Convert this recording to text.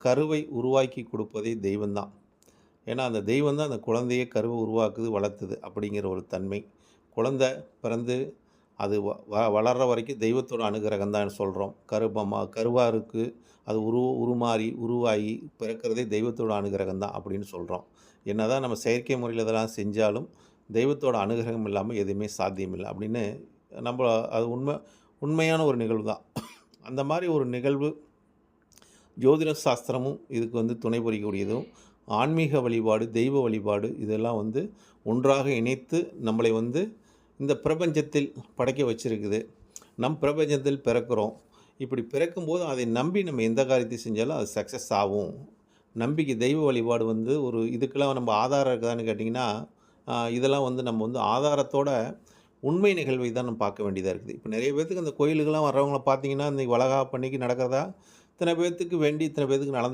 கருவை உருவாக்கி கொடுப்பதே தெய்வந்தான். ஏன்னா, அந்த தெய்வம் தான் அந்த குழந்தைய கருவ உருவாக்குது, வளர்த்துது அப்படிங்கிற ஒரு தன்மை. குழந்தை பிறந்து அது வளர்ற வரைக்கும் தெய்வத்தோட அனுகிரகம் தான் சொல்றோம். கருவா இருக்கு. அது உருவாகி பிறக்கிறதே தெய்வத்தோட அனுகிரகம் தான் அப்படின்னு சொல்றோம். என்னதான் நம்ம செயற்கை முறையில இதெல்லாம் செஞ்சாலும், தெய்வத்தோட அனுகிரகம் இல்லாம எதுவுமே சாத்தியமில்ல அப்படின்னு நம்ப அது உண்மையான ஒரு நிகழ்வு தான். அந்த மாரி ஒரு நிகழ்வு ஜோதிட சாஸ்திரமும் இதுக்கு துணை புரியக்கூடியதும், ஆன்மீக வழிபாடு, தெய்வ வழிபாடு இதெல்லாம் ஒன்றாக இணைத்து நம்மளை இந்த பிரபஞ்சத்தில் படைக்க வச்சிருக்குது. நம் பிரபஞ்சத்தில் பிறக்கிறோம். இப்படி பிறக்கும்போது அதை நம்பி நம்ம எந்த காரியத்தை செஞ்சாலும் அது சக்ஸஸ் ஆகும். நம்பிக்கை தெய்வ வழிபாடு ஒரு இதுக்கெல்லாம் நம்ம ஆதாரம் இருக்குதான்னு கேட்டிங்கன்னா, இதெல்லாம் நம்ம ஆதாரத்தோட உண்மை நிகழ்வை தான் நம்ம பார்க்க வேண்டியதா இருக்குது. இப்போ நெறைய பேத்துக்கு அந்த கோயிலுக்கெல்லாம் வர்றவங்கள பார்த்தீங்கன்னா, இன்னைக்கு வளகாப்பு அன்னைக்கு நடக்கிறதா, இத்தனை பேத்துக்கு வேண்டி இத்தனை பேத்துக்கு நடந்து